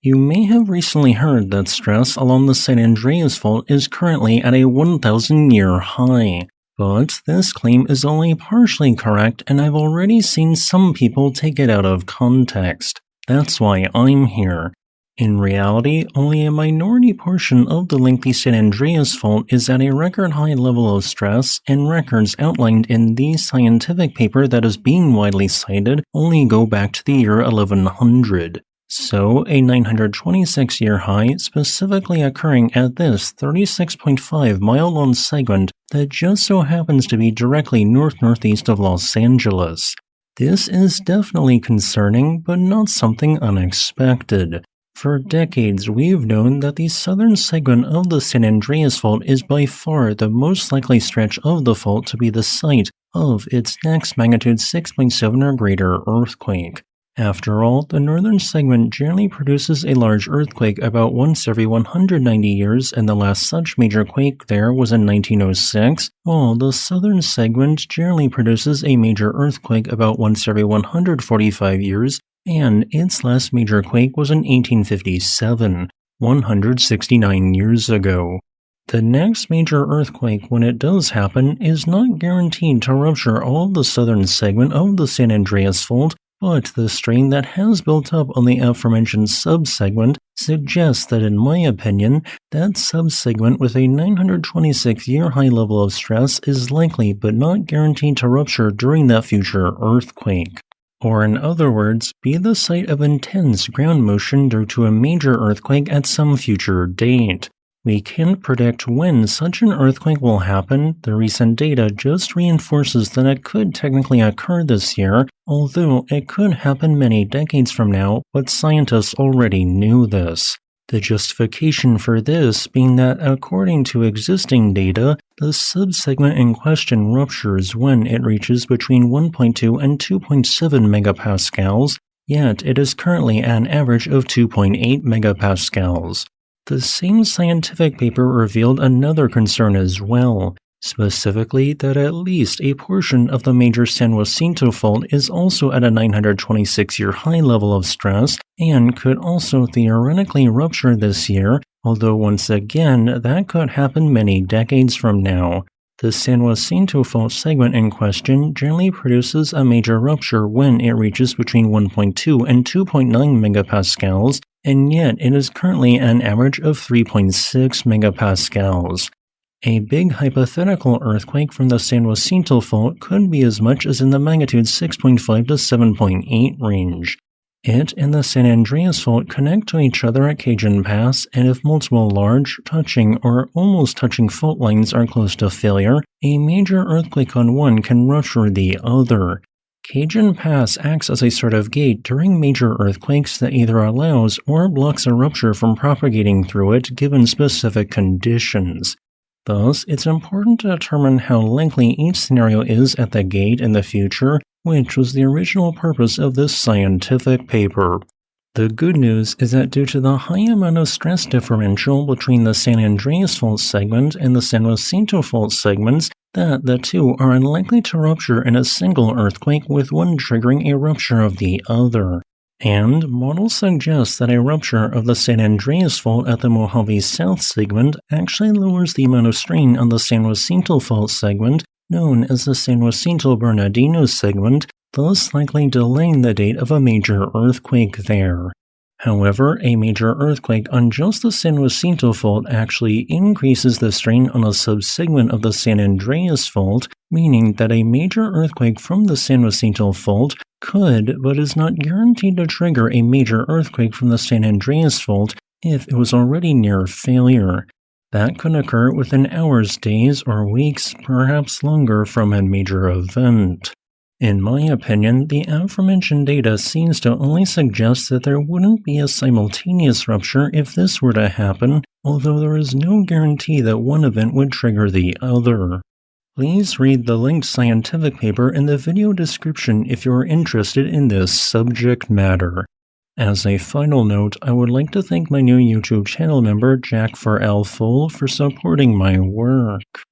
You may have recently heard that stress along the San Andreas Fault is currently at a 1,000-year high. But this claim is only partially correct, and I've already seen some people take it out of context. That's why I'm here. In reality, only a minority portion of the lengthy San Andreas Fault is at a record high level of stress, and records outlined in the scientific paper that is being widely cited only go back to the year 1100. So, a 926-year high specifically occurring at this 36.5-mile-long segment that just so happens to be directly north-northeast of Los Angeles. This is definitely concerning, but not something unexpected. For decades, we've known that the southern segment of the San Andreas Fault is by far the most likely stretch of the fault to be the site of its next magnitude 6.7 or greater earthquake. After all, the northern segment generally produces a large earthquake about once every 190 years, and the last such major quake there was in 1906, while the southern segment generally produces a major earthquake about once every 145 years, and its last major quake was in 1857, 169 years ago. The next major earthquake, when it does happen, is not guaranteed to rupture all of the southern segment of the San Andreas Fault, but the strain that has built up on the aforementioned subsegment suggests that, in my opinion, that subsegment with a 926-year high level of stress is likely but not guaranteed to rupture during that future earthquake. Or in other words, be the site of intense ground motion due to a major earthquake at some future date. We can't predict when such an earthquake will happen. The recent data just reinforces that it could technically occur this year, although it could happen many decades from now, but scientists already knew this. The justification for this being that according to existing data, the subsegment in question ruptures when it reaches between 1.2 and 2.7 megapascals, yet it is currently at an average of 2.8 megapascals. The same scientific paper revealed another concern as well, specifically that at least a portion of the major San Jacinto Fault is also at a 926-year high level of stress and could also theoretically rupture this year, although once again that could happen many decades from now. The San Jacinto Fault segment in question generally produces a major rupture when it reaches between 1.2 and 2.9 megapascals, and yet it is currently at an average of 3.6 megapascals. A big hypothetical earthquake from the San Jacinto Fault could be as much as in the magnitude 6.5 to 7.8 range. It and the San Andreas Fault connect to each other at Cajun Pass, and if multiple large, touching, or almost touching fault lines are close to failure, a major earthquake on one can rupture the other. Cajun Pass acts as a sort of gate during major earthquakes that either allows or blocks a rupture from propagating through it given specific conditions. Thus, it's important to determine how likely each scenario is at the gate in the future, which was the original purpose of this scientific paper. The good news is that due to the high amount of stress differential between the San Andreas Fault segment and the San Jacinto Fault segments, that the two are unlikely to rupture in a single earthquake with one triggering a rupture of the other. And models suggest that a rupture of the San Andreas Fault at the Mojave South segment actually lowers the amount of strain on the San Jacinto Fault segment, known as the San Jacinto Bernardino segment, thus likely delaying the date of a major earthquake there. However, a major earthquake on just the San Jacinto Fault actually increases the strain on a subsegment of the San Andreas Fault, meaning that a major earthquake from the San Jacinto Fault could, but is not guaranteed to trigger a major earthquake from the San Andreas Fault if it was already near failure. That could occur within hours, days, or weeks, perhaps longer from a major event. In my opinion, the aforementioned data seems to only suggest that there wouldn't be a simultaneous rupture if this were to happen, although there is no guarantee that one event would trigger the other. Please read the linked scientific paper in the video description if you are interested in this subject matter. As a final note, I would like to thank my new YouTube channel member Jack for Fold for supporting my work.